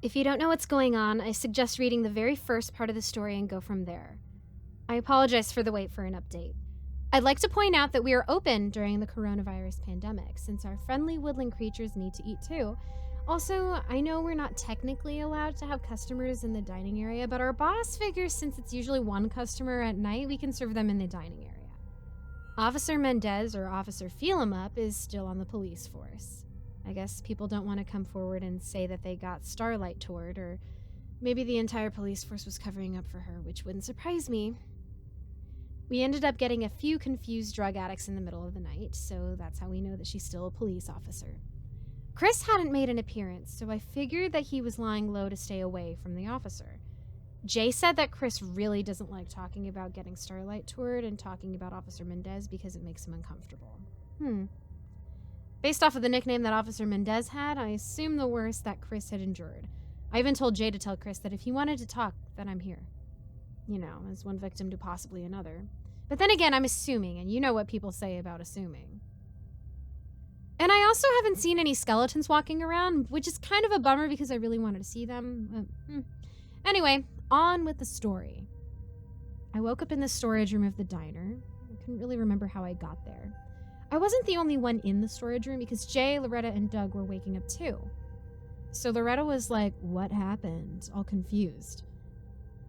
If you don't know what's going on, I suggest reading the very first part of the story and go from there. I apologize for the wait for an update. I'd like to point out that we are open during the coronavirus pandemic, since our friendly woodland creatures need to eat too. Also, I know we're not technically allowed to have customers in the dining area, but our boss figures since it's usually one customer at night, we can serve them in the dining area. Officer Mendez, or Officer Feel-em-Up, is still on the police force. I guess people don't want to come forward and say that they got Starlight toured, or maybe the entire police force was covering up for her, which wouldn't surprise me. We ended up getting a few confused drug addicts in the middle of the night, so that's how we know that she's still a police officer. Chris hadn't made an appearance, so I figured that he was lying low to stay away from the officer. Jay said that Chris really doesn't like talking about getting Starlight toured and talking about Officer Mendez because it makes him uncomfortable. Based off of the nickname that Officer Mendez had, I assumed the worst that Chris had endured. I even told Jay to tell Chris that if he wanted to talk, then I'm here. You know, as one victim to possibly another. But then again, I'm assuming, and you know what people say about assuming. And I also haven't seen any skeletons walking around, which is kind of a bummer because I really wanted to see them. Anyway, on with the story. I woke up in the storage room of the diner. I couldn't really remember how I got there. I wasn't the only one in the storage room because Jay, Loretta, and Doug were waking up too. So Loretta was like, "What happened?" all confused.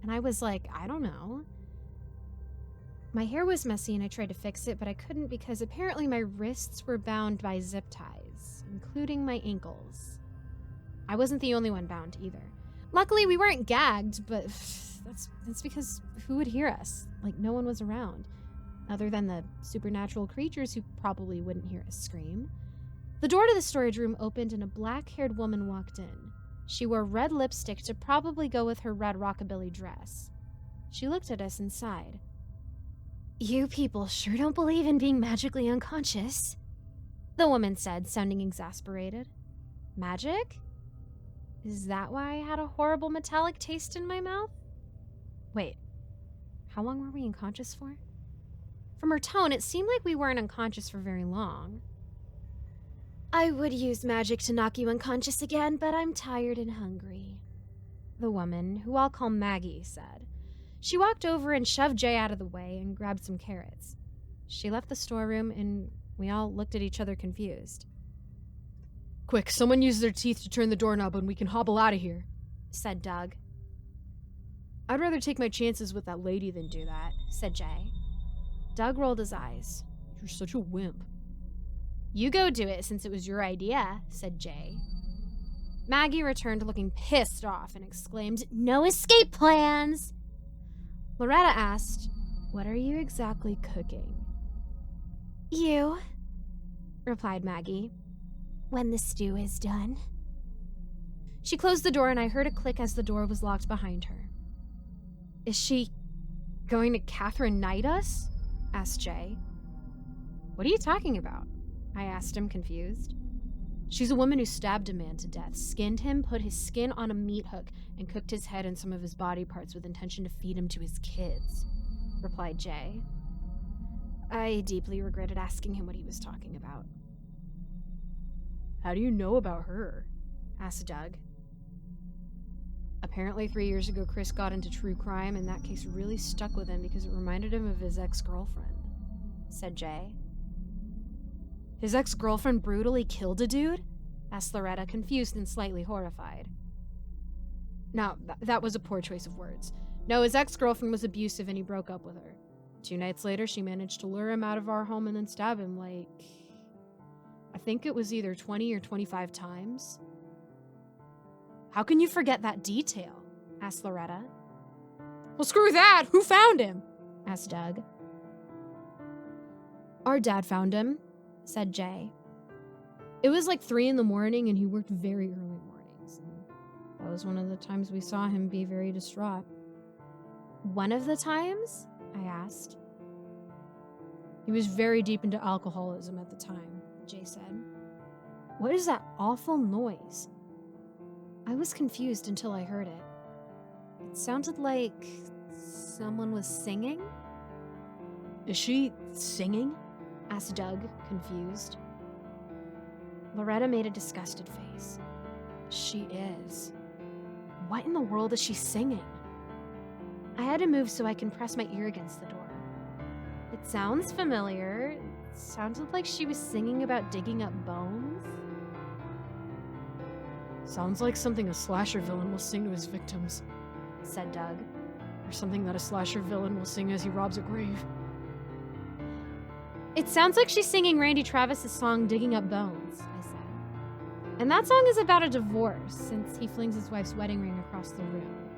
And I was like, "I don't know." My hair was messy and I tried to fix it, but I couldn't because apparently my wrists were bound by zip ties, including my ankles. I wasn't the only one bound either. Luckily, we weren't gagged, but that's because who would hear us? Like, no one was around, other than the supernatural creatures who probably wouldn't hear us scream. The door to the storage room opened and a black-haired woman walked in. She wore red lipstick to probably go with her red rockabilly dress. She looked at us and sighed. "You people sure don't believe in being magically unconscious," the woman said, sounding exasperated. Magic? Is that why I had a horrible metallic taste in my mouth? Wait, how long were we unconscious for? From her tone, it seemed like we weren't unconscious for very long. "I would use magic to knock you unconscious again, but I'm tired and hungry," the woman, who I'll call Maggie, said. She walked over and shoved Jay out of the way and grabbed some carrots. She left the storeroom and we all looked at each other confused. "Quick, someone use their teeth to turn the doorknob and we can hobble out of here," said Doug. "I'd rather take my chances with that lady than do that," said Jay. Doug rolled his eyes. "You're such a wimp." "You go do it since it was your idea," said Jay. Maggie returned looking pissed off and exclaimed, "No escape plans!" Loretta asked, "What are you exactly cooking?" "You," replied Maggie, "when the stew is done." She closed the door and I heard a click as the door was locked behind her. "Is she going to Catherine Knight us?" asked Jay. "What are you talking about?" I asked him, confused. "She's a woman who stabbed a man to death, skinned him, put his skin on a meat hook, and cooked his head and some of his body parts with intention to feed him to his kids," replied Jay. I deeply regretted asking him what he was talking about. "How do you know about her?" asked Doug. "Apparently 3 years ago, Chris got into true crime, and that case really stuck with him because it reminded him of his ex-girlfriend," said Jay. "His ex-girlfriend brutally killed a dude?" asked Loretta, confused and slightly horrified. "No, that was a poor choice of words. No, his ex-girlfriend was abusive and he broke up with her. 2 nights later, she managed to lure him out of our home and then stab him, I think it was either 20 or 25 times. "How can you forget that detail?" asked Loretta. "Well, screw that! Who found him?" asked Doug. "Our dad found him," said Jay. "It was 3 in the morning and he worked very early mornings. And that was one of the times we saw him be very distraught." "One of the times?" I asked. "He was very deep into alcoholism at the time," Jay said. "What is that awful noise?" I was confused until I heard it. It sounded like someone was singing. "Is she singing?" asked Doug, confused. Loretta made a disgusted face. "She is." What in the world is she singing? I had to move so I can press my ear against the door. It sounds familiar. It sounded like she was singing about digging up bones. Sounds like something a slasher villain will sing to his victims, said Doug. or something that a slasher villain will sing as he robs a grave. It sounds like she's singing Randy Travis's song Digging Up Bones, I said. And that song is about a divorce, since he flings his wife's wedding ring across the room.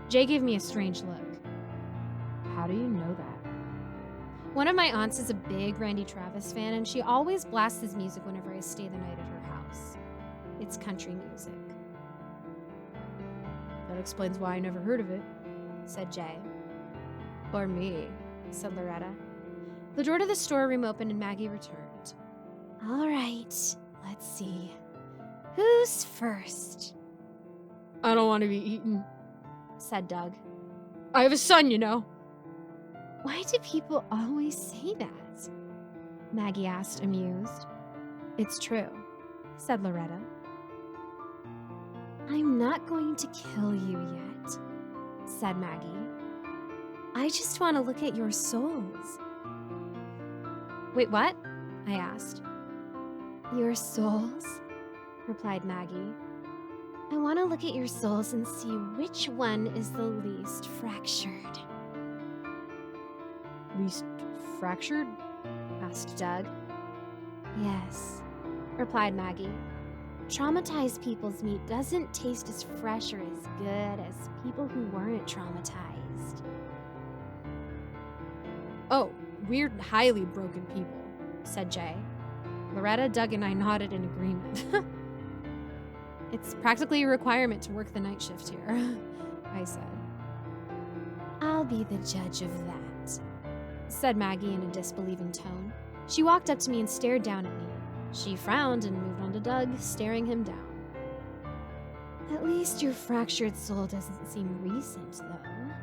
Jay gave me a strange look. How do you know that? One of my aunts is a big Randy Travis fan, and she always blasts his music whenever I stay the night at her house. It's country music. That explains why I never heard of it, said Jay. Or me, said Loretta. The door to the storeroom opened and Maggie returned. All right, let's see. Who's first? I don't want to be eaten, said Doug. I have a son, you know. Why do people always say that? Maggie asked, amused. It's true, said Loretta. I'm not going to kill you yet, said Maggie. I just want to look at your souls. Wait, what? I asked. Your souls? Replied Maggie. I want to look at your souls and see which one is the least fractured. Least fractured? Asked Doug. Yes, replied Maggie. Traumatized people's meat doesn't taste as fresh or as good as people who weren't traumatized. Oh, we're highly broken people, said Jay. Loretta, Doug, and I nodded in agreement. It's practically a requirement to work the night shift here, I said. I'll be the judge of that, said Maggie in a disbelieving tone. She walked up to me and stared down at me. She frowned and moved on to Doug, staring him down. At least your fractured soul doesn't seem recent, though.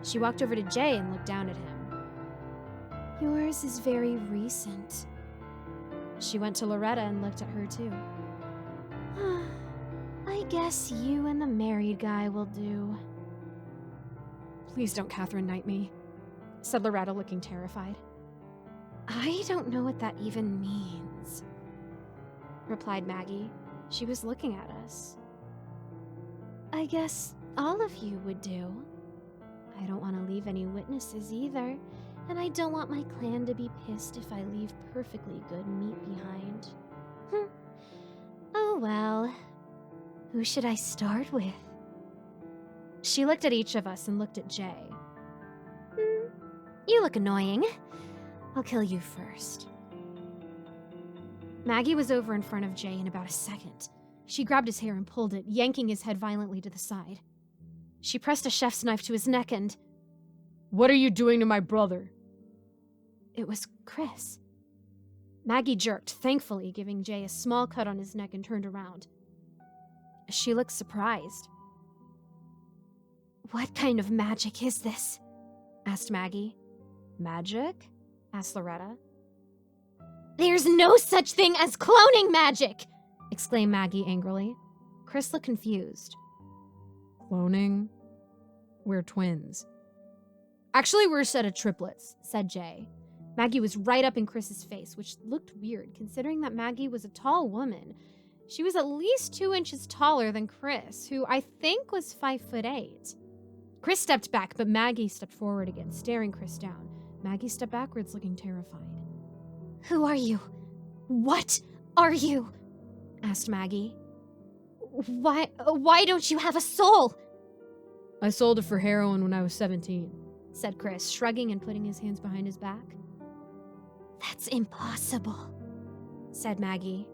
She walked over to Jay and looked down at him. Yours is very recent. She went to Loretta and looked at her, too. I guess you and the married guy will do. Please don't Catherine Knight me, said Loretta, looking terrified. I don't know what that even means, replied Maggie. She was looking at us. I guess all of you would do. I don't want to leave any witnesses either, and I don't want my clan to be pissed if I leave perfectly good meat behind. Oh well. Who should I start with? She looked at each of us and looked at Jay. You look annoying. I'll kill you first. Maggie was over in front of Jay in about a second. She grabbed his hair and pulled it, yanking his head violently to the side. She pressed a chef's knife to his neck and... What are you doing to my brother? It was Chris. Maggie jerked, thankfully giving Jay a small cut on his neck, and turned around. She looked surprised. What kind of magic is this? Asked Maggie. Magic? Asked Loretta. There's no such thing as cloning magic! Exclaimed Maggie angrily. Chris looked confused. Cloning? We're twins. Actually, we're a set of triplets, said Jay. Maggie was right up in Chris's face, which looked weird considering that Maggie was a tall woman. She was at least 2 inches taller than Chris, who I think was 5'8". Chris stepped back, but Maggie stepped forward again, staring Chris down. Maggie stepped backwards, looking terrified. Who are you? What are you? Asked Maggie. Why don't you have a soul? I sold it for heroin when I was 17, said Chris, shrugging and putting his hands behind his back. That's impossible, said Maggie.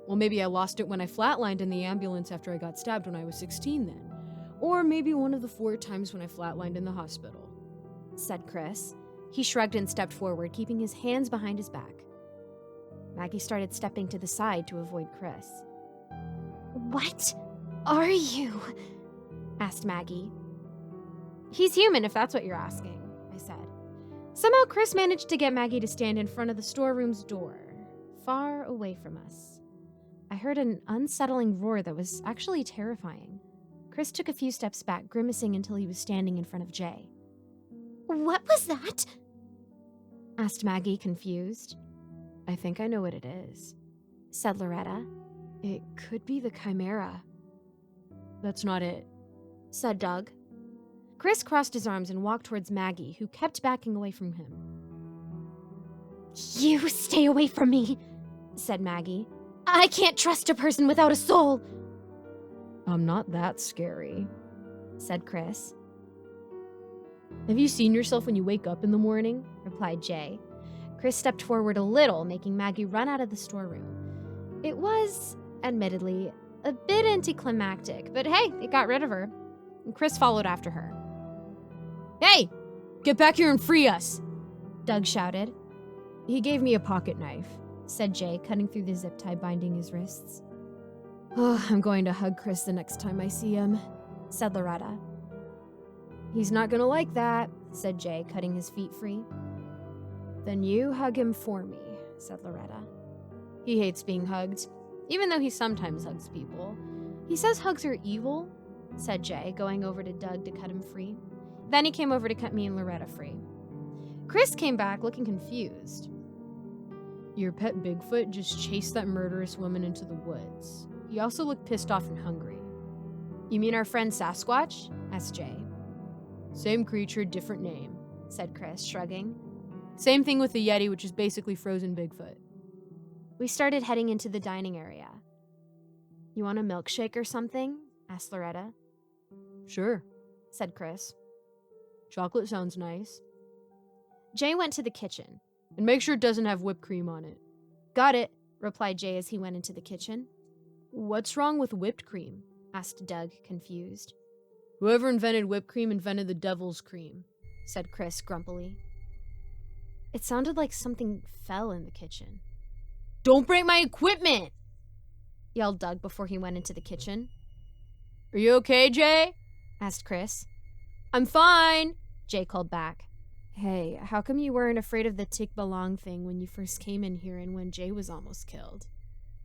Well, maybe I lost it when I flatlined in the ambulance after I got stabbed when I was 16 then. Or maybe one of the 4 times when I flatlined in the hospital, said Chris. He shrugged and stepped forward, keeping his hands behind his back. Maggie started stepping to the side to avoid Chris. What are you? Asked Maggie. He's human, if that's what you're asking, I said. Somehow Chris managed to get Maggie to stand in front of the storeroom's door, far away from us. I heard an unsettling roar that was actually terrifying. Chris took a few steps back, grimacing until he was standing in front of Jay. "What was that?" asked Maggie, confused. "I think I know what it is," said Loretta. "It could be the chimera." "That's not it," said Doug. Chris crossed his arms and walked towards Maggie, who kept backing away from him. "You stay away from me," said Maggie. "I can't trust a person without a soul." "I'm not that scary," said Chris. "Have you seen yourself when you wake up in the morning?" replied Jay. Chris stepped forward a little, making Maggie run out of the storeroom. It was, admittedly, a bit anticlimactic, but hey, it got rid of her. And Chris followed after her. "Hey! Get back here and free us!" Doug shouted. "He gave me a pocket knife," said Jay, cutting through the zip tie binding his wrists. "Oh, I'm going to hug Chris the next time I see him," said Loretta. "He's not gonna like that," said Jay, cutting his feet free. "Then you hug him for me," said Loretta. "He hates being hugged, even though he sometimes hugs people. He says hugs are evil," said Jay, going over to Doug to cut him free. Then he came over to cut me and Loretta free. Chris came back looking confused. "Your pet Bigfoot just chased that murderous woman into the woods. He also looked pissed off and hungry." "You mean our friend Sasquatch?" asked Jay. "Same creature, different name," said Chris, shrugging. "Same thing with the Yeti, which is basically frozen Bigfoot." We started heading into the dining area. "You want a milkshake or something?" asked Loretta. "Sure," said Chris. "Chocolate sounds nice." Jay went to the kitchen. "And make sure it doesn't have whipped cream on it." "Got it," replied Jay as he went into the kitchen. "What's wrong with whipped cream?" asked Doug, confused. "Whoever invented whipped cream invented the devil's cream," said Chris grumpily. It sounded like something fell in the kitchen. "Don't break my equipment!" yelled Doug before he went into the kitchen. "Are you okay, Jay?" asked Chris. "I'm fine," Jay called back. "Hey, how come you weren't afraid of the tick belong thing when you first came in here and when Jay was almost killed?"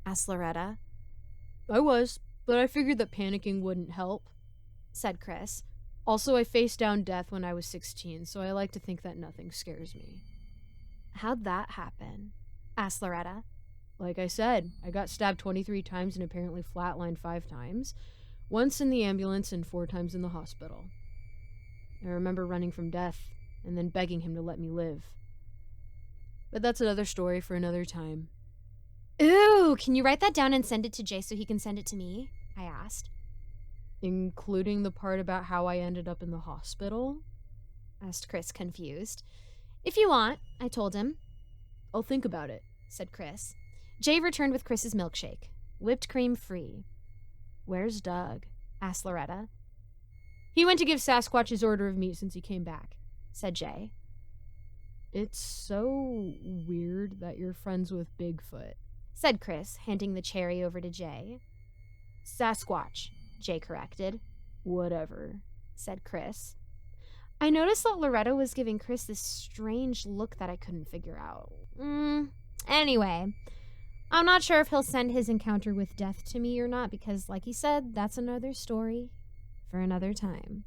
asked Loretta. "I was, but I figured that panicking wouldn't help," said Chris. "Also, I faced down death when I was 16, so I like to think that nothing scares me." "How'd that happen?" asked Loretta. "Like I said, I got stabbed 23 times and apparently flatlined 5 times. Once in the ambulance and 4 times in the hospital. I remember running from death and then begging him to let me live. But that's another story for another time." "Ooh, can you write that down and send it to Jay so he can send it to me?" I asked. "Including the part about how I ended up in the hospital?" asked Chris, confused. "If you want," I told him. "I'll think about it," said Chris. Jay returned with Chris's milkshake, whipped cream free. "Where's Doug?" asked Loretta. "He went to give Sasquatch his order of meat since he came back," said Jay. "It's so weird that you're friends with Bigfoot," said Chris, handing the cherry over to Jay. "Sasquatch," Jay corrected. "Whatever," said Chris. I noticed that Loretta was giving Chris this strange look that I couldn't figure out. Anyway, I'm not sure if he'll send his encounter with death to me or not because, like he said, that's another story for another time.